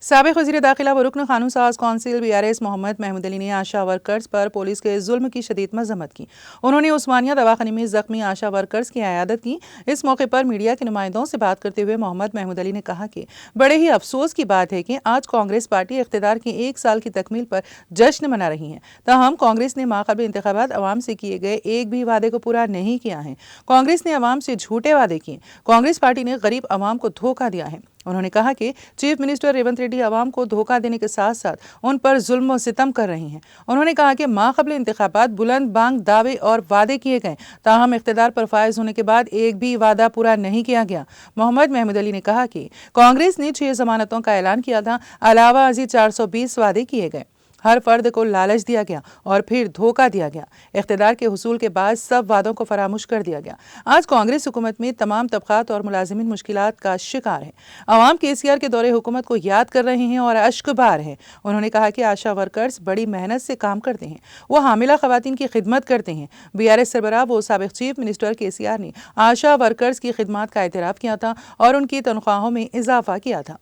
साबिक़ वज़ीर दाखिला व रुकन क़ानून साज़ कौंसिल BRS मोहम्मद महमूद अली ने आशा वर्कर्स पर पुलिस के जुल्म की शदीद मज़म्मत की। उन्होंने उस्मानिया दवाख़ाने में ज़ख्मी आशा वर्कर्स की इयादत की। इस मौके पर मीडिया के नुमाइंदों से बात करते हुए मोहम्मद महमूद अली ने कहा कि बड़े ही अफसोस की बात है कि आज कांग्रेस पार्टी इक़्तिदार की 1 साल की तकमील पर जश्न मना रही है। ताहम कांग्रेस ने माक़ाबिल इंतख़ाबात अवाम से किए गए एक भी वादे को पूरा नहीं किया है। कांग्रेस ने अवाम से झूठे वादे किए। कांग्रेस पार्टी ने गरीब अवाम को धोखा दिया है। उन्होंने कहा कि चीफ मिनिस्टर रेवंत रेड्डी अवाम को धोखा देने के साथ साथ उन पर जुल्म और सितम कर रहे हैं। उन्होंने कहा कि माक़ाबिल इंतख़ाबात बुलंद बांग दावे और वादे किए गए, ताहम इक़्तिदार पर फायज होने के बाद एक भी वादा पूरा नहीं किया गया। मोहम्मद महमूद अली ने कहा कि कांग्रेस ने 6 जमानतों का ऐलान किया था, अलावा अजीज 420 वादे किए गए। हर फर्द को लालच दिया गया और फिर धोखा दिया गया। इक़्तिदार के हुसूल के बाद सब वादों को फरामोश कर दिया गया। आज कांग्रेस हुकूमत में तमाम तबक़ात और मुलाजिमीन मुश्किलात का शिकार है। अवाम KCR के दौरे हुकूमत को याद कर रहे हैं और अश्कबार हैं। उन्होंने कहा कि आशा वर्कर्स बड़ी मेहनत से काम करते हैं, वो हामिला ख़वातीन की खिदमत करते हैं। BRS सरबराह व साबिक़ चीफ मिनिस्टर KCR ने आशा वर्कर्स की खिदमत का एतराफ़ किया था और उनकी तनख्वाहों में इजाफ़ा किया था।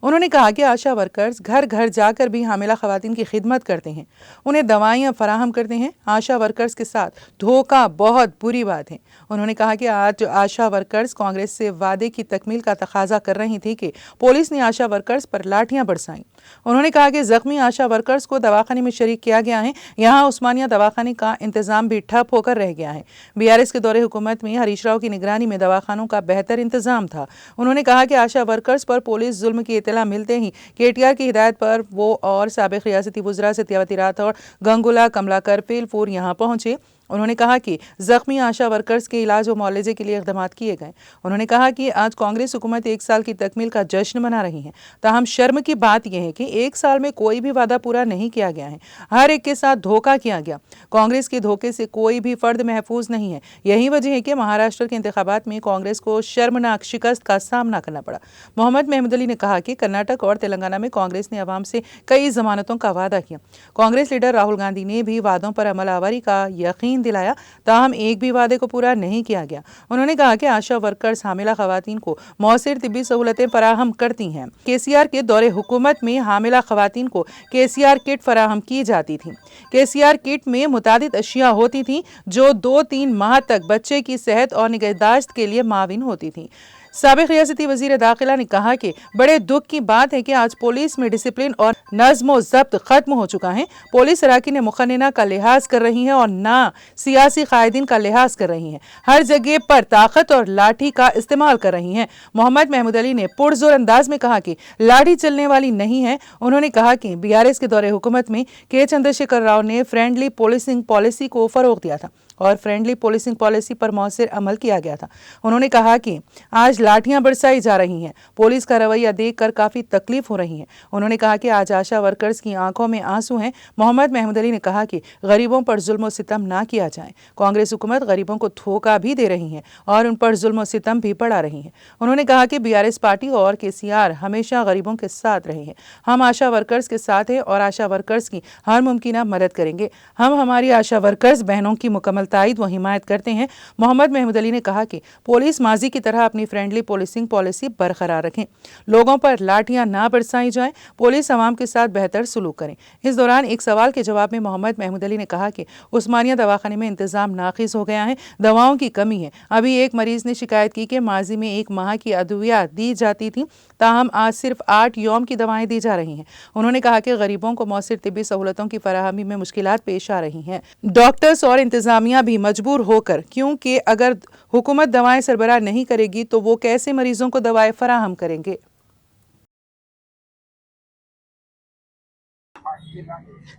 उन्होंने कहा कि आशा वर्कर्स घर घर जाकर भी हामिला ख़वातीन की खिदमत करते हैं, उन्हें दवाइयाँ फराहम करते हैं। आशा वर्कर्स के साथ धोखा बहुत बुरी बात है। उन्होंने कहा कि आज आशा वर्कर्स कांग्रेस से वादे की तकमील का तकाजा कर रही थी कि पुलिस ने आशा वर्कर्स पर लाठियाँ बरसाईं। उन्होंने कहा कि जख्मी आशा वर्कर्स को दवाखाने में शरीक किया गया है। यहाँ उस्मानिया दवाखाने का इंतजाम भी ठप होकर रह गया है। BRS के दौरे हुकूमत में हरीश राव की निगरानी में दवाखानों का बेहतर इंतजाम था। उन्होंने कहा कि आशा वर्कर्स पर पुलिस जुल्म की इत्तला मिलते ही KTR की हिदायत पर वो और साबिक़ रियासती वज़रा सत्यावती राठौर, गंगुला, कमलाकर, फीलपुर यहाँ पहुंचे। उन्होंने कहा कि जख्मी आशा वर्कर्स के इलाज व मुआवजे के लिए इक़दामात किए गए। उन्होंने कहा कि आज कांग्रेस हुकूमत 1 साल की तकमील का जश्न मना रही है। ताहम शर्म की बात यह है कि 1 साल में कोई भी वादा पूरा नहीं किया गया है। हर एक के साथ धोखा किया गया। कांग्रेस के धोखे से कोई भी फर्द महफूज नहीं है। यही वजह है कि महाराष्ट्र के इंतखाबात में कांग्रेस को शर्मनाक शिकस्त का सामना करना पड़ा। मोहम्मद महमूद अली ने कहा कि कर्नाटक और तेलंगाना में कांग्रेस ने अवाम से कई जमानतों का वादा किया। कांग्रेस लीडर राहुल गांधी ने भी वादों पर अमल आवारी का यकीन दिलाया, ताहम एक भी वादे को पूरा नहीं किया गया। उन्होंने कहा कि आशा वर्कर्स हामिला खवातीन को मौसर तिब्बी सहूलतें फराहम करती हैं। KCR के दौरे हुकूमत में हामिला खवातीन को KCR किट फराहम की जाती थी। KCR किट में मुतादिद अशिया होती थी जो 2-3 माह तक बच्चे की सेहत और निगहदाश्त के लिए माविन होती थी। साबिक़ रियासती वज़ीर दाखिला ने कहा कि बड़े दुख की बात है कि आज पुलिस में डिसिप्लिन और नज़्म व ज़ब्त ख़त्म हो चुका है। पुलिस अराकीन मुक़न्निना का लिहाज कर रही है और ना सियासी कायदीन का लिहाज कर रही हैं। हर जगह पर ताकत और लाठी का इस्तेमाल कर रही हैं। मोहम्मद महमूद अली ने पुरजोर अंदाज में कहा कि लाठी चलने वाली नहीं है। उन्होंने कहा कि BRS के दौरे हुकूमत में K चंद्रशेखर राव ने फ्रेंडली पुलिसिंग पॉलिसी को फ़रोग़ दिया था और फ्रेंडली पुलिसिंग पॉलिसी पर मौसर अमल किया गया था। उन्होंने कहा कि आज लाठियां बरसाई जा रही हैं। पुलिस का रवैया देखकर काफ़ी तकलीफ हो रही है। उन्होंने कहा कि आज आशा वर्कर्स की आंखों में आंसू हैं। मोहम्मद महमूद अली ने कहा कि गरीबों पर जुल्म और सितम ना किया जाए। कांग्रेस हुकूमत गरीबों को धोखा भी दे रही है और उन पर जुल्म और सितम भी बढ़ा रही है। उन्होंने कहा कि BRS पार्टी और KCR हमेशा गरीबों के साथ रहे हैं। हम आशा वर्कर्स के साथ हैं और आशा वर्कर्स की हर मुमकिन मदद करेंगे। हम हमारी आशा वर्कर्स बहनों की मुकम्मल तायद व हिमायत करते हैं। मोहम्मद महमूद अली ने कहा कि पुलिस माजी की तरह अपनी फ्रेंडली पुलिसिंग पॉलिसी बरकरार रखें। लोगों पर लाठियां ना बरसाई जाएं। पुलिस अवाम के साथ बेहतर सलूक करें। इस दौरान एक सवाल के जवाब में मोहम्मद महमूद अली ने कहा कि उस्मानिया दवाखाने में इंतजाम नाकिस हो गया है, दवाओं की कमी है। अभी एक मरीज ने शिकायत की कि माजी में 1 माह की अद्विया दी जाती थी, ताहम आज सिर्फ 8 यौम की दवाएं दी जा रही हैं। उन्होंने कहा कि गरीबों को मौसर तिब्बी सहूलतों की फराहमी में मुश्किलात पेश आ रही हैं। डॉक्टर्स और इंतजामिया भी मजबूर होकर, क्योंकि अगर हुकूमत दवाएं सरबराह नहीं करेगी तो वो कैसे मरीजों को दवाएं फराहम करेंगे।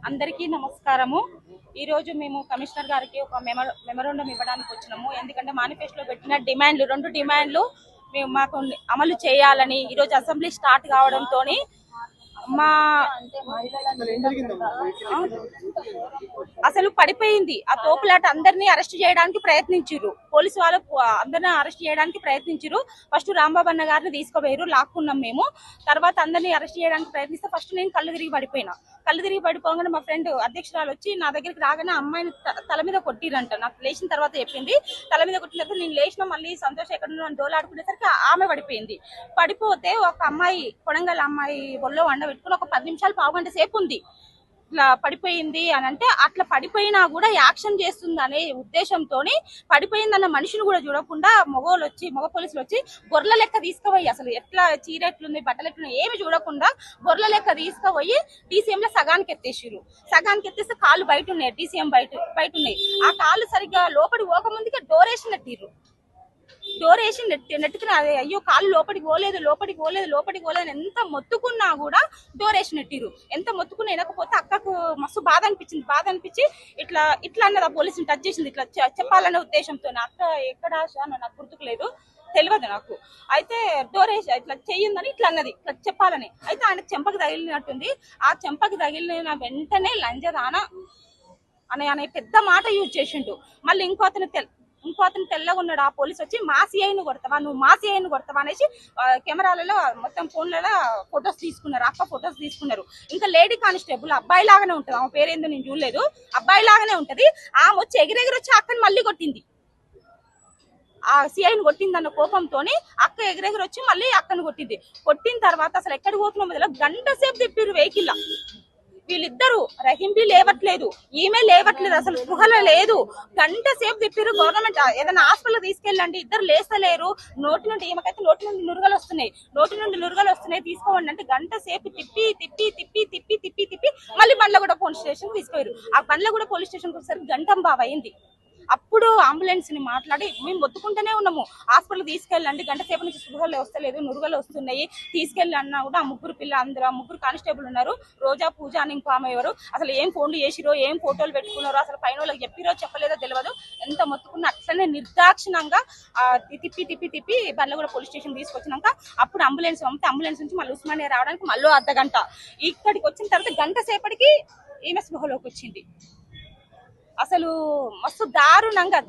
అందరికీ నమస్కారము। ఈ రోజు మేము కమిషనర్ గారికి ఒక మెమోరాండం ఇవ్వడానికి వచ్చాము। ఎందుకంటే మేనిఫెస్టోలో పెట్టిన డిమాండ్లు 2 డిమాండ్లు మేము మాకు అమలు చేయాలని ఈ రోజు అసెంబ్లీ స్టార్ట్ కావడంతోని మా అసలు పడిపోయింది। ఆ తోపులాట అందరినీ అరెస్ట్ చేయడానికి ప్రయత్నించారు పోలీసు వాళ్ళు అందరిని అరెస్ట్ చేయడానికి ప్రయత్నించారు. ఫస్ట్ రాంబాబు అన్న గారిని తీసుకుపోయారు, లాక్కున్నాం మేము. తర్వాత అందరినీ అరెస్ట్ చేయడానికి ప్రయత్నిస్తే ఫస్ట్ నేను కళ్ళు తిరిగి పడిపోగానే మా ఫ్రెండ్ అధ్యక్షురాలు వచ్చి నా దగ్గరికి రాగానే అమ్మాయిని తల మీద కొట్టిరంట. నాకు లేచిన తర్వాత చెప్పింది. తల మీద కొట్టిన తర్వాత నేను లేచిన మళ్ళీ సంతోష్ ఎక్కడ డోలాడుకునేసరికి ఆమె పడిపోతే ఒక అమ్మాయి కొడంగల్ అమ్మాయి ఒళ్ళో వండబెట్టుకుని ఒక 10 నిమిషాలు పావుగంట సేపు ఉంది. ఇట్లా పడిపోయింది అని అంటే అట్లా పడిపోయినా కూడా యాక్షన్ చేస్తుంది అనే ఉద్దేశంతో పడిపోయిందన్న మనిషిని కూడా చూడకుండా మగ పోలీసులు వచ్చి గొర్రెల లెక్క తీసుకుపోయి అసలు ఎట్లా చీర ఎట్లుంది బట్టలు ఎట్లున్నాయి ఏమి చూడకుండా గొర్రెల లెక్క తీసుకుపోయి టీసీఎం లో సగానికి ఎత్తేస్తే కాళ్ళు బయట ఉన్నాయి, టీసీఎం బయట ఉన్నాయి. ఆ కాళ్ళు సరిగ్గా లోపలికి పోకముందుకే డోర్ వేసి నెట్టుకుని అదే అయ్యో కాళ్ళు లోపలికి పోలేదు ఎంత మొత్తుకున్నా కూడా డోర్ వేసి నెట్టిరు. ఎంత మొత్తుకున్నా వినకపోతే అక్కకు మస్తు బాధ అనిపించి ఇట్లా అన్నది ఆ పోలీసుని టచ్ చేసింది ఇట్లా చెప్పాలనే ఉద్దేశంతో. అక్క ఎక్కడ నాకు గుర్తుకులేదు, తెలియదు నాకు. అయితే డోర్ వేసి ఇట్లా చెయ్యిందని ఇట్లా అన్నది, ఇట్లా చెప్పాలని. అయితే ఆయనకు చెంపకి తగిలినట్టుంది. ఆ చెంపకి తగిలిన వెంటనే లంజదాన అనే పెద్ద మాట యూజ్ చేసిండు. మళ్ళీ ఇంకో అతను తెల్లగా ఉన్నాడు. ఆ పోలీస్ వచ్చి మా సిఐని కొడతావా అనేసి కెమెరాలలో మొత్తం ఫోన్లలో ఫొటోస్ తీసుకున్నారు. అక్క ఫొటోస్ తీసుకున్నారు. ఇంకా లేడీ కానిస్టేబుల్ అబ్బాయి లాగానే ఉంటది, ఆమె పేరేందో నేను చూడలేదు, అబ్బాయి లాగానే ఉంటది. ఆమె వచ్చి ఎగిరెగిరి వచ్చి అక్కని మళ్ళీ కొట్టింది. ఆ సిఐని కొట్టిందన్న కోపంతోని అక్క ఎగిరెగిరి వచ్చి మళ్ళీ అక్కను కొట్టిన తర్వాత అసలు ఎక్కడికి పోతున్నాం మొదలు గంట సేపు తిప్పిరు వెహికల్. వీళ్ళిద్దరు రహింబి లేవట్లేదు, ఈమె లేవట్లేదు, అసలు స్పృహలో లేదు. గంట సేపు తిప్పిరు. గవర్నమెంట్ ఏదైనా హాస్పిటల్ తీసుకెళ్ళండి, ఇద్దరు లేస్తలేరు. నోటి నుండి నురగలు వస్తున్నాయి తీసుకోండి అంటే గంట సేపు తిప్పి మళ్ళీ బండ్లగూడ పోలీస్ స్టేషన్ తీసుకెళ్ళారు. ఆ బండ్లగూడ పోలీస్ స్టేషన్ వచ్చేసరికి గంటం బాగా అయింది. అప్పుడు అంబులెన్స్ ని మాట్లాడి మేము మొత్తుకుంటూనే ఉన్నాము, హాస్పిటల్ తీసుకెళ్ళండి, గంట సేపు నుంచి స్పృహలు వస్తలేదు, నురుగలు వస్తున్నాయి, తీసుకెళ్ళి అన్నా కూడా ఆ ముగ్గురు కానిస్టేబుల్ ఉన్నారు. రోజా పూజ అని ఇంకో ఆమె ఎవరు, అసలు ఏం ఫోన్లు చేసిరో ఏం ఫోటోలు పెట్టుకున్నారో అసలు పైన వాళ్ళకి చెప్పిరో చెప్పలేదో తెలియదు. ఎంత మొత్తుకున్నా అట్లనే నిర్దాక్షిణంగా తిప్పి బండ్లగూడ పోలీస్ స్టేషన్ తీసుకొచ్చినాక అప్పుడు అంబులెన్స్ నుంచి మళ్ళీ ఉస్మానియా రావడానికి మళ్ళీ అర్ధగంట. ఇక్కడికి వచ్చిన తర్వాత గంట సేపటికి ఈమె స్పృహలోకి వచ్చింది. అసలు మస్తు దారుణంగా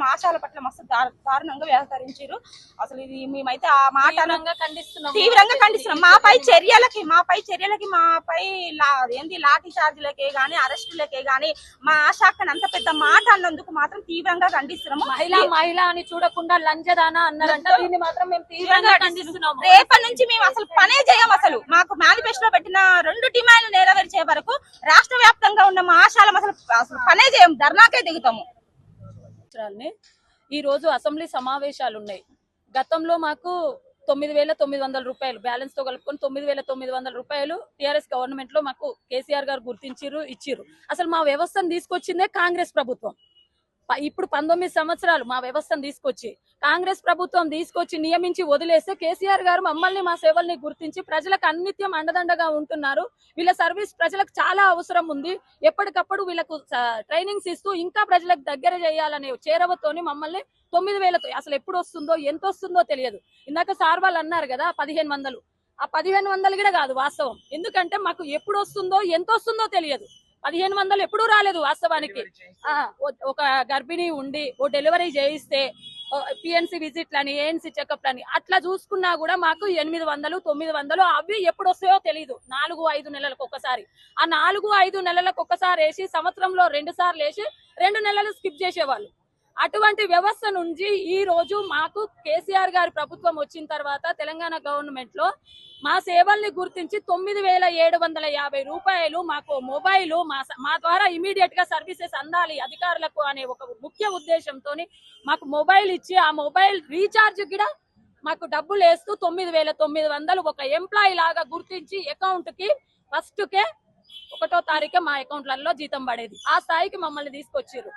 మాషాల పట్ల మస్తు దారుణంగా వ్యవహరించారు. అసలు ఇది మేమైతే ఆ మాట తీవ్రంగా ఖండిస్తున్నాం. మాపై చర్యలకి మాపై లాఠీ చార్జీలకే గానీ అరెస్టులకే గానీ మా ఆశాఖని అంత పెద్ద మాట అన్నందుకు మాత్రం తీవ్రంగా ఖండిస్తున్నాము. మహిళ అని చూడకుండా లంచదానా అన్నారంట, దీన్ని మాత్రం మేము తీవ్రంగా ఖండిస్తున్నాము. రేపటి నుంచి మేము అసలు పనే చేయం. అసలు మాకు మేనిఫెస్టోలో పెట్టిన 2 డిమాండ్లు నెరవేర్చే వరకు రాష్ట్ర వ్యాప్తంగా ఉన్న మా ఆశాలం అసలు పనే చేయం, ధర్నాకే దిగుతాము. ఈ రోజు అసెంబ్లీ సమావేశాలు ఉన్నాయి. గతంలో మాకు 9,900 రూపాయలు బ్యాలెన్స్ తో కలుపుకొని 9,900 రూపాయలు టిఆర్ఎస్ గవర్నమెంట్ లో మాకు కేసీఆర్ గారు గుర్తించారు, ఇచ్చిరు. అసలు మా వ్యవస్థను తీసుకొచ్చిందే కాంగ్రెస్ ప్రభుత్వం. ఇప్పుడు 19 సంవత్సరాలు మా వ్యవస్థను తీసుకొచ్చి కాంగ్రెస్ ప్రభుత్వం తీసుకొచ్చి నియమించి వదిలేస్తే కేసీఆర్ గారు మమ్మల్ని మా సేవల్ని గుర్తించి ప్రజలకు అన్నిత్యం అండదండగా ఉంటున్నారు. వీళ్ళ సర్వీస్ ప్రజలకు చాలా అవసరం ఉంది. ఎప్పటికప్పుడు వీళ్ళకు ట్రైనింగ్స్ ఇస్తూ ఇంకా ప్రజలకు దగ్గర చేయాలనే చేరవతోని మమ్మల్ని 9,000 అసలు ఎప్పుడు వస్తుందో ఎంత వస్తుందో తెలియదు. ఇందాక సార్ వాళ్ళు అన్నారు కదా 1,500, ఆ 1,500 కూడా కాదు వాస్తవం. ఎందుకంటే మాకు ఎప్పుడు వస్తుందో ఎంత వస్తుందో తెలియదు. 1,500 ఎప్పుడూ రాలేదు వాస్తవానికి. ఒక గర్భిణి ఉండి ఓ డెలివరీ చేయిస్తే పిఎన్సి విజిట్లని ఏఎన్సి చెకప్లని అట్లా చూసుకున్నా కూడా మాకు 800, 900 అవి ఎప్పుడు వస్తాయో తెలియదు. 4-5 నెలలకు ఒక్కసారి. ఆ 4-5 నెలలకు ఒక్కసారి వేసి సంవత్సరంలో 2 సార్లు వేసి 2 నెలలు స్కిప్ చేసేవాళ్ళు. అటువంటి వ్యవస్థ నుంచి ఈ రోజు మాకు కేసీఆర్ గారి ప్రభుత్వం వచ్చిన తర్వాత తెలంగాణ గవర్నమెంట్ లో మా సేవల్ని గుర్తించి 9,750 రూపాయలు మాకు మొబైల్ మా ద్వారా ఇమీడియట్ గా సర్వీసెస్ అందాలి అధికారులకు అనే ఒక ముఖ్య ఉద్దేశంతో మాకు మొబైల్ ఇచ్చి ఆ మొబైల్ రీఛార్జ్ కూడా మాకు డబ్బులు వేస్తూ 9,900 ఒక ఎంప్లాయీ లాగా గుర్తించి అకౌంట్ కి ఫస్ట్ కే 1వ తారీఖు మా అకౌంట్లలో జీతం పడేది. ఆ స్థాయికి మమ్మల్ని తీసుకొచ్చారు.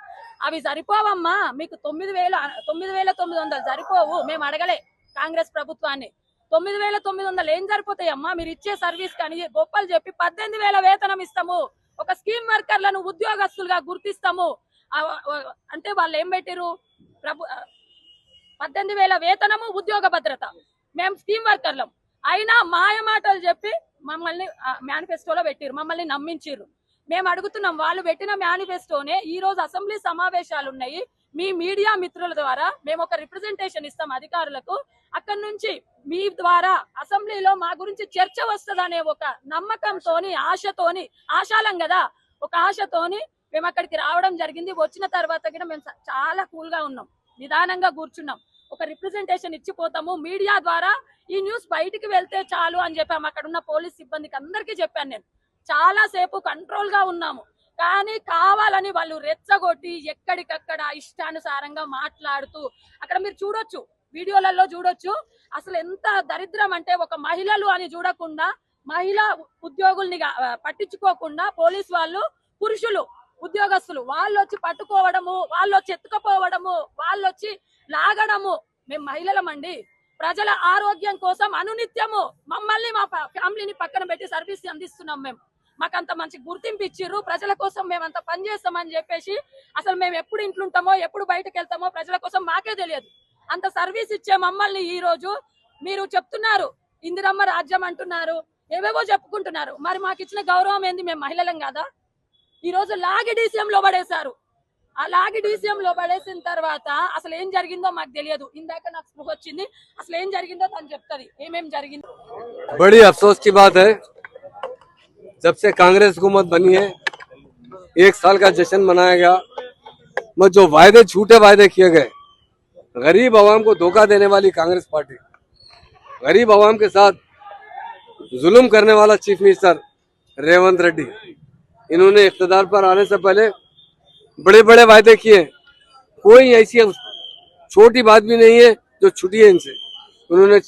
అవి సరిపోవమ్మా, మీకు 9,900 సరిపోవు. మేము అడగలే కాంగ్రెస్ ప్రభుత్వాన్ని. 9,900 ఏం సరిపోతాయమ్మా, మీరు ఇచ్చే సర్వీస్ కానీ గొప్పలు చెప్పి 18,000 వేతనం ఇస్తాము, ఒక స్కీమ్ వర్కర్లను ఉద్యోగస్తులుగా గుర్తిస్తాము అంటే వాళ్ళు ఏం పెట్టారు? 18,000 వేతనము, ఉద్యోగ భద్రత, మేము స్కీమ్ వర్కర్లం. అయినా మాయ మాటలు చెప్పి మమ్మల్ని మేనిఫెస్టోలో పెట్టిరు, మమ్మల్ని నమ్మించారు. మేము అడుగుతున్నాం, వాళ్ళు పెట్టిన మేనిఫెస్టోనే ఈ రోజు అసెంబ్లీ సమావేశాలు ఉన్నాయి, మీ మీడియా మిత్రుల ద్వారా మేము ఒక రిప్రజెంటేషన్ ఇస్తాం అధికారులకు. అక్కడి నుంచి మీ ద్వారా అసెంబ్లీలో మా గురించి చర్చ వస్తుందనే ఒక నమ్మకంతోని ఆశాలం కదా, ఒక ఆశతోని మేము అక్కడికి రావడం జరిగింది. వచ్చిన తర్వాత కూడా మేము చాలా కూల్ గా ఉన్నాం, నిదానంగా కూర్చున్నాం. ఒక రిప్రజెంటేషన్ ఇచ్చిపోతాము, మీడియా ద్వారా ఈ న్యూస్ బయటికి వెళ్తే చాలు అని చెప్పాము. అక్కడ ఉన్న పోలీస్ సిబ్బందికి అందరికీ చెప్పాను నేను. చాలా సేపు కంట్రోల్ గా ఉన్నాము, కానీ కావాలని వాళ్ళు రెచ్చగొట్టి ఎక్కడికక్కడ ఇష్టానుసారంగా మాట్లాడుతూ, అక్కడ మీరు చూడొచ్చు, వీడియోలలో చూడొచ్చు, అసలు ఎంత దరిద్రం అంటే ఒక మహిళలు అని చూడకుండా, మహిళా ఉద్యోగుల్ని పట్టించుకోకుండా పోలీస్ వాళ్ళు పురుషులు ఉద్యోగస్తులు వాళ్ళు వచ్చి పట్టుకోవడము, వాళ్ళు వచ్చి ఎత్తుకపోవడము, వాళ్ళు వచ్చి లాగడము. మేము మహిళలమండి, ప్రజల ఆరోగ్యం కోసం అనునిత్యము మమ్మల్ని మా ఫ్యామిలీని పక్కన పెట్టి సర్వీస్ అందిస్తున్నాం. మేము మాకంత మంచి గుర్తింపు ఇచ్చిర్రు, ప్రజల కోసం మేమంత పనిచేస్తామని చెప్పేసి అసలు మేము ఎప్పుడు ఇంట్లో ఉంటామో ఎప్పుడు బయటకు వెళ్తామో ప్రజల కోసం మాకే తెలియదు. అంత సర్వీస్ ఇచ్చే మమ్మల్ని ఈ రోజు మీరు చెప్తున్నారు ఇందిరమ్మ రాజ్యం అంటున్నారు, ఏవేవో చెప్పుకుంటున్నారు. మరి మాకు ఇచ్చిన గౌరవం ఏంది? మేము మహిళలం కాదా? ఈ రోజు లాగి DCM లో పడేశారు. ఆ లాగి DCM లో పడేసిన తర్వాత అసలు ఏం జరిగిందో మాకు తెలియదు. ఇందాక నాకు స్పృహ వచ్చింది, అసలు ఏం జరిగిందో తను చెప్తాది ఏమేం జరిగిందో. बड़ी अफसोस की बात है, जब से कांग्रेस हुकूमत बनी है 1 साल का जश्न मनाया गया, मगर जो वायदे झूठे वायदे किए गए, गरीब आवाम को धोखा देने वाली कांग्रेस पार्टी, गरीब आवाम के साथ जुल्म करने वाला चीफ मिनिस्टर रेवंत रेड्डी, इन्होंने इख्तिदार पर आने से पहले बड़े बड़े वायदे किए। कोई ऐसी छोटी बात भी नहीं है जो छूटी है इनसे। उन्होंने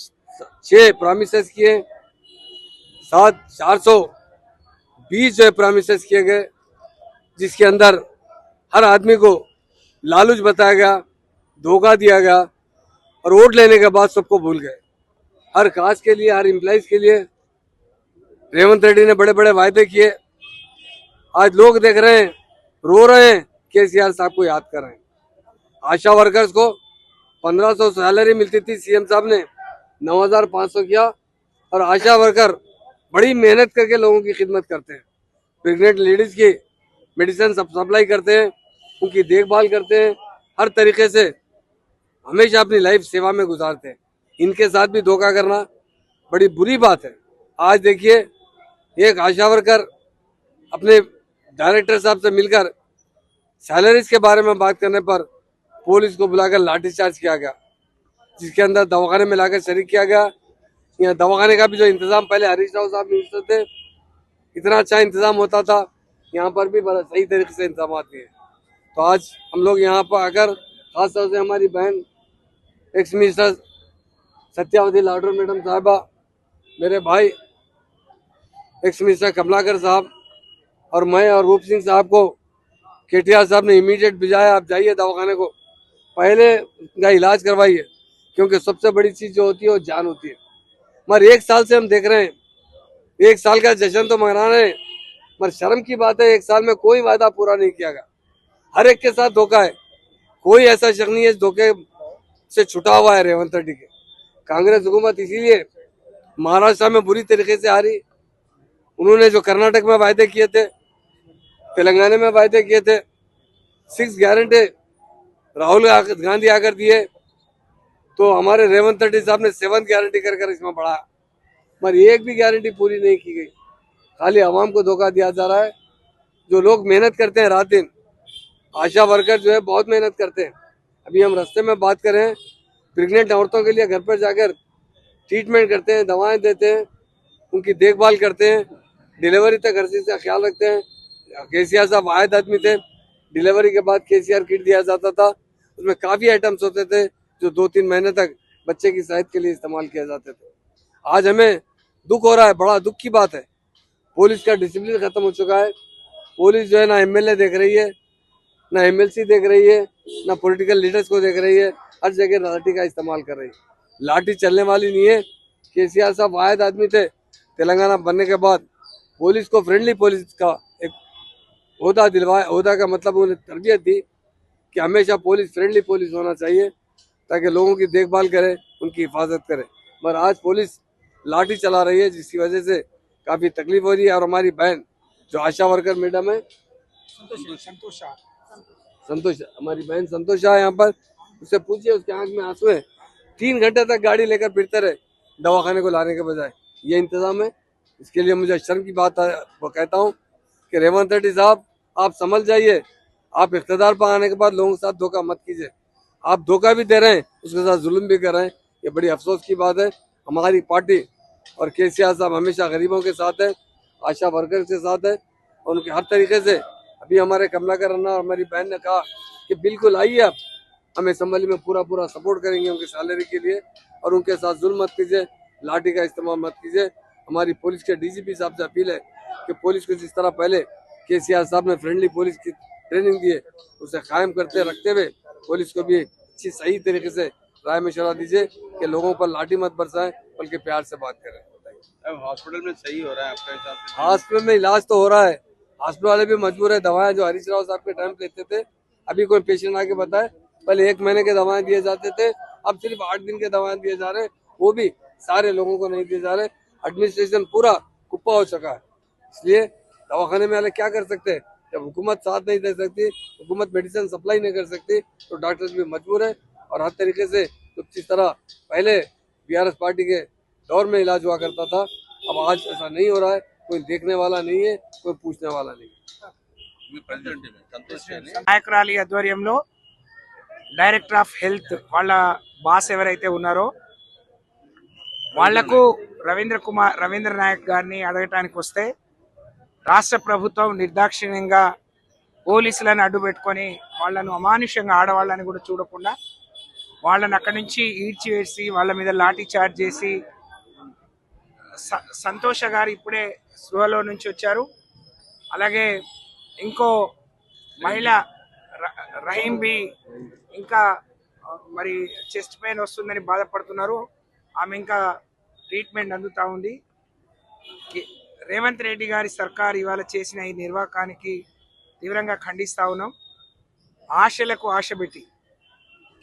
6 प्रॉमिसेस किए, 420 जो प्रॉमिसेस किए गए, जिसके अंदर हर आदमी को लालच बताया गया, धोखा दिया गया और वोट लेने के बाद सबको भूल गए। हर कास्ट के लिए, हर एम्प्लॉइज के लिए रेवंत रेड्डी ने बड़े बड़े वायदे किए। आज लोग देख रहे हैं, रो रहे हैं, केसीआर साहब को याद कर रहे हैं। आशा वर्कर्स को 1500 सैलरी मिलती थी, सीएम साहब ने 9500 किया। और आशा वर्कर बड़ी मेहनत करके लोगों की खिदमत करते हैं, प्रेग्नेंट लेडीज की मेडिसिन सप्लाई करते हैं, उनकी देखभाल करते हैं, हर तरीके से हमेशा अपनी लाइफ सेवा में गुजारते हैं। इनके साथ भी धोखा करना बड़ी बुरी बात है। आज देखिए, एक आशा वर्कर अपने डायरेक्टर साहब से मिलकर सैलरीज के बारे में बात करने पर पुलिस को बुलाकर लाठीचार्ज किया गया, जिसके अंदर दवाखाने में लाकर शरीक किया गया। यहाँ दवाखाने का भी जो इंतजाम पहले हरीश राव साहब मिनिस्टर थे, इतना अच्छा इंतजाम होता था, यहाँ पर भी बड़ा सही तरीके से इंतजाम आते हैं। तो आज हम लोग यहाँ पर आकर, खासतौर से हमारी बहन एक्स मिनिस्टर सत्यावती लाडो मैडम साहबा, मेरे भाई एक्स मिनिस्टर कमलाकर साहब और मैं और रूप सिंह साहब को केटीआर साहब ने इमीडिएट भिजाया, आप जाइए दवाखाने को, पहले उनका इलाज करवाइए, क्योंकि सबसे बड़ी चीज जो होती है वो जान होती है। मगर 1 साल से हम देख रहे हैं, 1 साल का जश्न तो मना रहे हैं, मगर शर्म की बात है 1 साल में कोई वादा पूरा नहीं किया गया। हर एक के साथ धोखा है, कोई ऐसा शख्स नहीं है धोखे से छुटा हुआ है रेवंत रेड्डी के। कांग्रेस हुकूमत इसीलिए महाराष्ट्र में बुरी तरीके से आ रही। उन्होंने जो कर्नाटक में वायदे किए थे, तेलंगाना में वायदे किए थे, 6 गारंटी राहुल गांधी आकर दिए, तो हमारे रेवंत रेड्डी साहब ने 7th गारंटी कर इसमें बढ़ाया, मगर एक भी गारंटी पूरी नहीं की गई। खाली आवाम को धोखा दिया जा रहा है। जो लोग मेहनत करते हैं रात दिन, आशा वर्कर जो है बहुत मेहनत करते हैं। अभी हम रास्ते में बात करें, प्रेग्नेंट औरतों के लिए घर पर जाकर ट्रीटमेंट करते हैं, दवाएं देते हैं, उनकी देखभाल करते हैं, डिलीवरी तक हर चीज़ का ख्याल रखते हैं। केसीआर साहब वाहिद आदमी थे, डिलीवरी के बाद केसीआर किट दिया जाता था, उसमें काफ़ी आइटम्स होते थे जो 2-3 महीने तक बच्चे की सेहत के लिए इस्तेमाल किए जाते थे। आज हमें दुख हो रहा है, बड़ा दुख की बात है। पुलिस का डिसिप्लिन खत्म हो चुका है। पुलिस जो है ना एमएलए देख रही है, ना एमएलसी देख रही है, ना पॉलिटिकल लीडर्स को देख रही है, हर जगह लाठी का इस्तेमाल कर रही है। लाठी चलने वाली नहीं है। केसीआर साहब वाहिद आदमी थे, तेलंगाना बनने के बाद पुलिस को फ्रेंडली पुलिस का एक ओहदा दिलवाया। ओहदा का मतलब उन्हें तरबियत दी कि हमेशा पुलिस फ्रेंडली पुलिस होना चाहिए, ताकि लोगों की देखभाल करे, उनकी हिफाजत करे। मगर आज पुलिस लाठी चला रही है, जिसकी वजह से काफ़ी तकलीफ हो रही है। और हमारी बहन जो आशा वर्कर मैडम है संतोष, हमारी बहन संतोषा है यहाँ पर, उससे पूछिए, उसके आंख में आंसू है। 3 घंटे तक गाड़ी लेकर फिरते रहे दवाखाने को लाने के बजाय। ये इंतजाम है। इसके लिए मुझे शर्म की बात है, वो कहता हूँ कि रेवंत रेड्डी साहब, आप समझ जाइए। आप इख्तिदार पर आने के बाद लोगों के साथ धोखा मत कीजिए। आप धोखा भी दे रहे हैं, उसके साथ जुल्म भी कर रहे हैं। ये बड़ी अफसोस की बात है। हमारी पार्टी और केसीआर साहब हमेशा गरीबों के साथ है, आशा वर्कर्स के साथ है, और उनके हर तरीके से। अभी हमारे कमलाकर अन्ना और हमारी बहन ने कहा कि बिल्कुल आइए आप, हम असेंबली में पूरा सपोर्ट करेंगे उनकी सैलरी के लिए, और उनके साथ जुल्म मत कीजिए, लाठी का इस्तेमाल मत कीजिए। हमारी पुलिस के डीजीपी साहब से अपील है कि पुलिस को जिस तरह पहले केसीआर साहब ने फ्रेंडली पुलिस की ट्रेनिंग दी है, उसे कायम करते रखते हुए पुलिस को भी अच्छी सही तरीके से राय मशवरा दीजिए कि लोगों पर लाठी मत बरसाएं, बल्कि प्यार से बात करें। अब हॉस्पिटल में सही हो रहा है आपका हिसाब से? हॉस्पिटल में इलाज तो हो रहा है, हॉस्पिटल वाले भी मजबूर है। दवाएं जो हरीश राव साहब के टाइम पे लेते थे, अभी कोई पेशेंट आके बताए, पहले 1 महीने के दवाएं दिए जाते थे, अब सिर्फ 8 दिन के दवाएं दिए जा रहे हैं, वो भी सारे लोगों को नहीं दिए जा रहे। एडमिनिस्ट्रेशन पूरा कुप्पा हो चुका है। इसलिए दवाखाने में वाले क्या कर सकते हैं? जब हुकूमत साथ नहीं दे सकती, हुकूमत मेडिसिन सप्लाई नहीं कर सकती, तो डॉक्टर्स भी मजबूर है। और हर तरीके से तो जिस तरह पहले बीआरएस पार्टी के दौर में इलाज हुआ करता था, अब आज ऐसा नहीं हो रहा है। कोई देखने वाला नहीं है, कोई पूछने वाला नहीं है। మీ ప్రెసిడెంట్ సంతోష్ గారిని నాయకురాలి ఆధ్వర్యంలో డైరెక్టర్ ఆఫ్ హెల్త్ వాళ్ళ బాస్ ఎవరైతే ఉన్నారో వాళ్లకు రవీంద్ర నాయక్ గారిని అడగటానికి వస్తే రాష్ట్ర ప్రభుత్వం నిర్దాక్షిణ్యంగా పోలీసులను అడ్డు పెట్టుకొని వాళ్ళను అమానుషంగా ఆడవాళ్ళని కూడా చూడకుండా వాళ్ళని అక్కడి నుంచి ఈడ్చివేసి వాళ్ళ మీద లాఠీ చార్జ్ చేసి సంతోష గారు ఇప్పుడే స్పృహలో నుంచి వచ్చారు. అలాగే ఇంకో మహిళ రహీం బి ఇంకా మరి చెస్ట్ పెయిన్ వస్తుందని బాధపడుతున్నారు. ఆమె ఇంకా ట్రీట్మెంట్ అందుతా ఉంది. రేవంత్ రెడ్డి గారి సర్కార్ ఇవాళ చేసిన ఈ నిర్వాకానికి తీవ్రంగా ఖండిస్తా ఉన్నాం. ఆశలకు ఆశ పెట్టి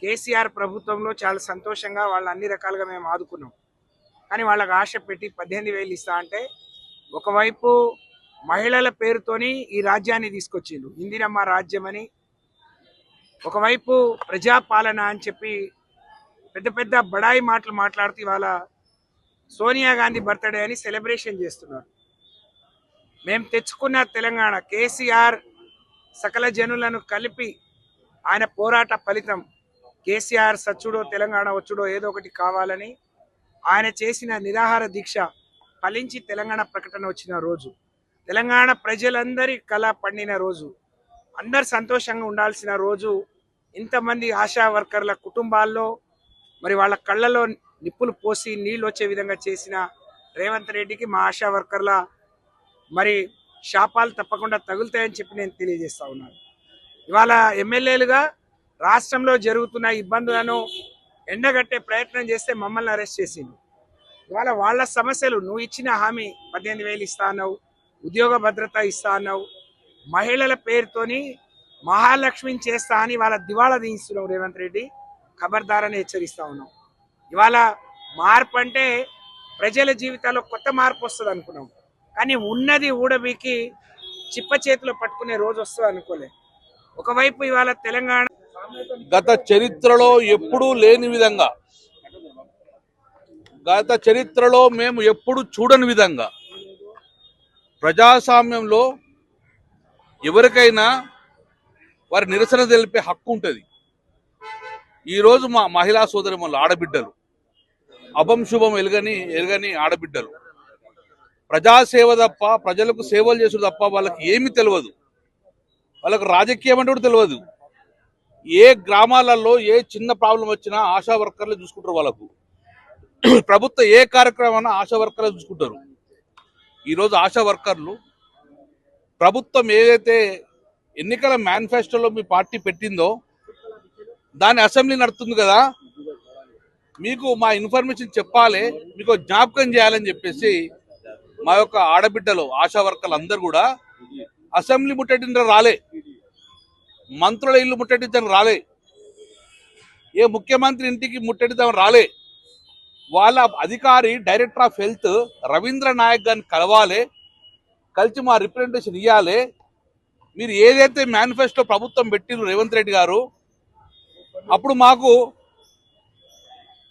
కేసీఆర్ ప్రభుత్వంలో చాలా సంతోషంగా వాళ్ళ అన్ని రకాలుగా మేము ఆదుకున్నాం. కానీ వాళ్ళకి ఆశ పెట్టి 18,000 ఇస్తా అంటే ఒకవైపు మహిళల పేరుతోని ఈ రాజ్యాన్ని తీసుకొచ్చిండు, ఇందిరమ్మ రాజ్యం అని. ఒకవైపు ప్రజాపాలన అని చెప్పి పెద్ద పెద్ద బడాయి మాటలు మాట్లాడుతూ ఇవాళ సోనియా గాంధీ బర్త్డే అని సెలబ్రేషన్ చేస్తున్నారు. మేము తెచ్చుకున్న తెలంగాణ కేసీఆర్ సకల జనులను కలిపి ఆయన పోరాట ఫలితం కేసీఆర్ సచ్చుడో తెలంగాణ వచ్చుడో ఏదో ఒకటి కావాలని ఆయన చేసిన నిరాహార దీక్ష ఫలించి తెలంగాణ ప్రకటన వచ్చిన రోజు, తెలంగాణ ప్రజలందరి కళ పండిన రోజు, అందరు సంతోషంగా ఉండాల్సిన రోజు. ఇంతమంది ఆశా వర్కర్ల కుటుంబాల్లో మరి వాళ్ళ కళ్ళలో నిప్పులు పోసి నీళ్ళు వచ్చే విధంగా చేసిన రేవంత్ రెడ్డికి మా ఆశా వర్కర్ల మరి శాపాలు తప్పకుండా తగులుతాయని చెప్పి నేను తెలియజేస్తా ఉన్నాను. ఇవాళ ఎమ్మెల్యేలుగా రాష్ట్రంలో జరుగుతున్న ఇబ్బందులను ఎండగట్టే ప్రయత్నం చేస్తే మమ్మల్ని అరెస్ట్ చేసిండు. ఇవాళ వాళ్ళ సమస్యలు, నువ్వు ఇచ్చిన హామీ 18,000 ఇస్తా అన్నావు, ఉద్యోగ భద్రత ఇస్తా అన్నావు, మహిళల పేరుతోని మహాలక్ష్మిని చేస్తా అని వాళ్ళ దివాళా తీయిస్తున్నావు రేవంత్ రెడ్డి. ఖబర్దారని హెచ్చరిస్తా ఉన్నాం. ఇవాళ మార్పు అంటే ప్రజల జీవితాల్లో కొత్త మార్పు వస్తుంది అనుకున్నాం, కానీ ఉన్నది ఊడబీకి చిప్ప చేతిలో పట్టుకునే రోజు వస్తుంది అనుకోలే. ఒకవైపు ఇవాళ తెలంగాణ గత చరిత్రలో ఎప్పుడూ లేని విధంగా, గత చరిత్రలో మేము ఎప్పుడు చూడని విధంగా ప్రజాస్వామ్యంలో ఎవరికైనా వారి నిరసన తెలిపే హక్కు ఉంటుంది. ఈరోజు మా మహిళా సోదరిమణులు, ఆడబిడ్డలు, అభం శుభం ఎరగని ఆడబిడ్డలు ప్రజాసేవ తప్ప, ప్రజలకు సేవలు చేసుడు తప్ప వాళ్ళకి ఏమీ తెలియదు. వాళ్ళకు రాజకీయం అంటే కూడా తెలియదు. ఏ గ్రామాలలో ఏ చిన్న ప్రాబ్లం వచ్చినా ఆశా వర్కర్లు చూసుకుంటారు. వాళ్ళకు ప్రభుత్వ ఏ కార్యక్రమం ఆశా వర్కర్లు చూసుకుంటారు. ఈరోజు ఆశా వర్కర్లు ప్రభుత్వం ఏదైతే ఎన్నికల మేనిఫెస్టోలో మీ పార్టీ పెట్టిందో దాని అసెంబ్లీ నడుతుంది కదా, మీకు మా ఇన్ఫర్మేషన్ చెప్పాలి, మీకు జ్ఞాపకం చేయాలని చెప్పేసి మా యొక్క ఆడబిడ్డలు ఆశా వర్కర్లు అందరూ కూడా అసెంబ్లీ ముట్టడించడం రాలే, మంత్రుల ఇల్లు ముట్టడించడం రాలే, ఏ ముఖ్యమంత్రి ఇంటికి ముట్టడిద్దామని రాలే. వాళ్ళ అధికారి director of health Ravindra Nayak గారిని కలవాలి, కలిసి మా రిప్రజెంటేషన్ ఇవ్వాలి. మీరు ఏదైతే మేనిఫెస్టో ప్రభుత్వం పెట్టిరు రేవంత్ రెడ్డి గారు, అప్పుడు మాకు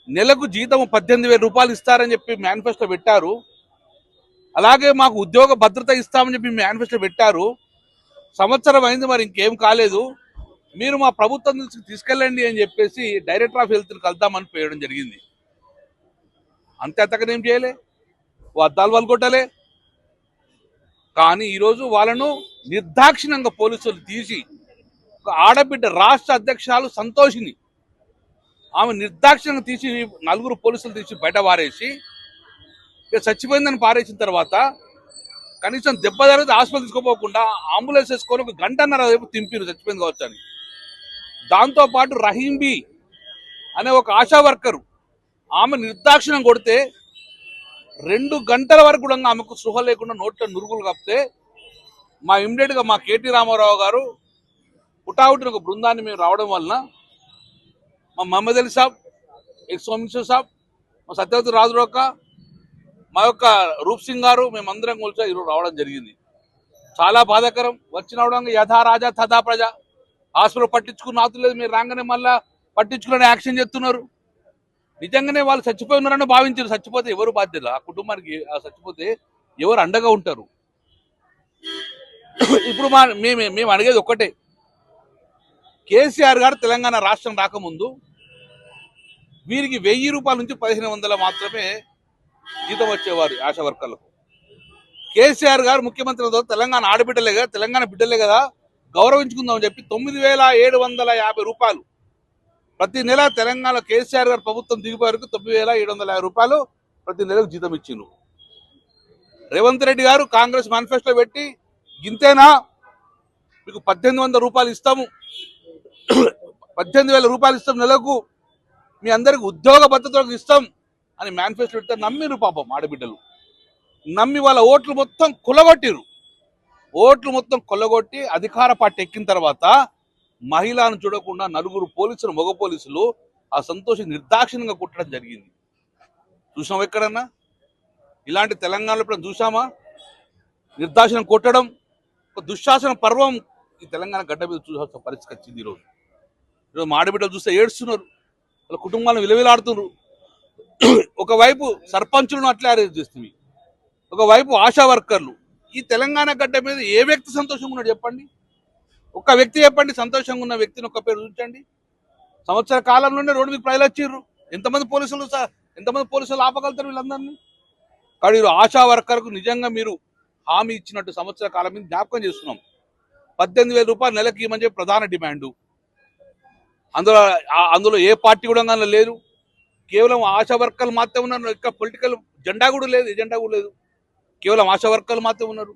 నెలకు జీతం 18,000 రూపాయలు ఇస్తారని చెప్పి మేనిఫెస్టో పెట్టారు. అలాగే మాకు ఉద్యోగ భద్రత ఇస్తామని చెప్పి మేనిఫెస్టో పెట్టారు. సంవత్సరం అయింది, మరి ఇంకేం కాలేదు. మీరు మా ప్రభుత్వం నుంచి తీసుకెళ్ళండి అని చెప్పేసి డైరెక్టర్ ఆఫ్ హెల్త్ని కలుద్దామని పేయడం జరిగింది. అంతే, అంతకనేం చేయలే, అద్దాలు వాళ్ళు కొట్టలే. కానీ ఈరోజు వాళ్ళను నిర్దాక్షిణ్యంగా పోలీసులు తీసి, ఒక ఆడబిడ్డ రాష్ట్ర అధ్యక్షురాలు సంతోషిని ఆమె నిర్దాక్షిణ్యంగా తీసి 4 పోలీసులు తీసి బయట పారేసి, ఇక చచ్చిపోయిందని పారేసిన తర్వాత కనీసం దెబ్బ జరిగితే హాస్పిటల్ తీసుకోపోకుండా అంబులెన్స్ వేసుకొని 1 గంటన్నర వైపు తింపిరు చచ్చిపోయింది కావచ్చు అని. దాంతోపాటు రహీం బి అనే ఒక ఆశా వర్కరు ఆమె నిర్దాక్షిణ్యం కొడితే 2 గంటల వరకు కూడా ఆమెకు సృహ లేకుండా నోట్లో నురుగులు కప్పితే మా ఇమ్మీడియట్గా మా కేటీ రామారావు గారు పుటావుటిన ఒక బృందాన్ని మేము రావడం వలన మా మహమ్మద్ అలీ సాబ్, ఎక్స్ హోమ్ మినిస్టర్ సాబ్, మా సత్యవతి రాజురోక, మా యొక్క రూప్ సింగ్ గారు, మేమందరం కూర్చో ఈరోజు రావడం జరిగింది. చాలా బాధాకరం. వచ్చినవడం యథా రాజా తథా ప్రజ. హాస్పిటల్ పట్టించుకున్న ఆతులేదు, మీరు రాగానే మళ్ళా పట్టించుకునే యాక్షన్ చేస్తున్నారు. నిజంగానే వాళ్ళు చచ్చిపోయి ఉన్నారని భావించారు. చచ్చిపోతే ఎవరు బాధ్యత? ఆ కుటుంబానికి చచ్చిపోతే ఎవరు అండగా ఉంటారు? ఇప్పుడు మేము అడిగేది ఒక్కటే, కేసీఆర్ గారు తెలంగాణ రాష్ట్రం రాకముందు వీరికి 1000 రూపాయల నుంచి 1500 మాత్రమే జీతం వచ్చేవారు ఆశా వర్కర్లకు. కేసీఆర్ గారు ముఖ్యమంత్రి తెలంగాణ ఆడబిడ్డలే కదా, తెలంగాణ బిడ్డలే కదా, గౌరవించుకుందామని చెప్పి 9,750 రూపాయలు ప్రతి నెల తెలంగాణ కేసీఆర్ గారు ప్రభుత్వం దిగిపోయే వరకు 9,750 రూపాయలు ప్రతి నెలకు జీతం ఇచ్చిండ్రు. రేవంత్ రెడ్డి గారు కాంగ్రెస్ మేనిఫెస్టో పెట్టి, గింతేనా మీకు 1,800 రూపాయలు ఇస్తాము, 18,000 రూపాయలు ఇస్తాం నెలకు, మీ అందరికి ఉద్యోగ భద్రతలకు ఇస్తాం అని మేనిఫెస్టో పెడితే నమ్మిరు పాపం ఆడబిడ్డలు. నమ్మి వాళ్ళ ఓట్లు మొత్తం కొల్లగొట్టిరు. ఓట్లు మొత్తం కొల్లగొట్టి అధికార పార్టీ ఎక్కిన తర్వాత మహిళను చూడకుండా 4 పోలీసులు, మగ పోలీసులు ఆ సంతోషి నిర్దాక్షిణ్యంగా కుట్టడం జరిగింది. చూసాం ఎక్కడన్నా? ఇలాంటి తెలంగాణలో ఇప్పుడు చూసామా? నిర్దాక్షిణ్యం కొట్టడం, ఒక దుశ్శాసన పర్వం ఈ తెలంగాణ గడ్డ మీద చూసాల్సిన పరిస్థితి వచ్చింది. ఈరోజు మా ఆడబిడ్డలు చూస్తే ఏడుస్తున్నారు, వాళ్ళ కుటుంబాలను విలవిలాడుతున్నారు. ఒకవైపు సర్పంచులను అట్లే అరెస్ట్ చేస్తుంది, ఒకవైపు ఆశా వర్కర్లు. ఈ తెలంగాణ గడ్డ మీద ఏ వ్యక్తి సంతోషంగా ఉన్నాడు చెప్పండి? ఒక్క వ్యక్తి చెప్పండి, సంతోషంగా ఉన్న వ్యక్తిని ఒక్క పేరు చూపించండి. సంవత్సర కాలంలోనే రోడ్డు మీకు ప్రజలు వచ్చిర్రు. ఎంతమంది పోలీసులు ఆపగలుగుతారు వీళ్ళందరినీ? కానీ ఆశా వర్కర్కు నిజంగా మీరు హామీ ఇచ్చినట్టు సంవత్సర కాలం మీద జ్ఞాపకం చేస్తున్నాం. 18,000 రూపాయలు నెలకి ఇవ్వమని చెప్పి ప్రధాన డిమాండు. అందులో ఏ పార్టీ కూడా లేదు. కేవలం ఆశా వర్కర్లు మాత్రమే ఉన్నారు. ఇక్కడ పొలిటికల్ ఎజెండా కూడా లేదు. కేవలం ఆశా వర్కర్లు మాత్రమే ఉన్నారు.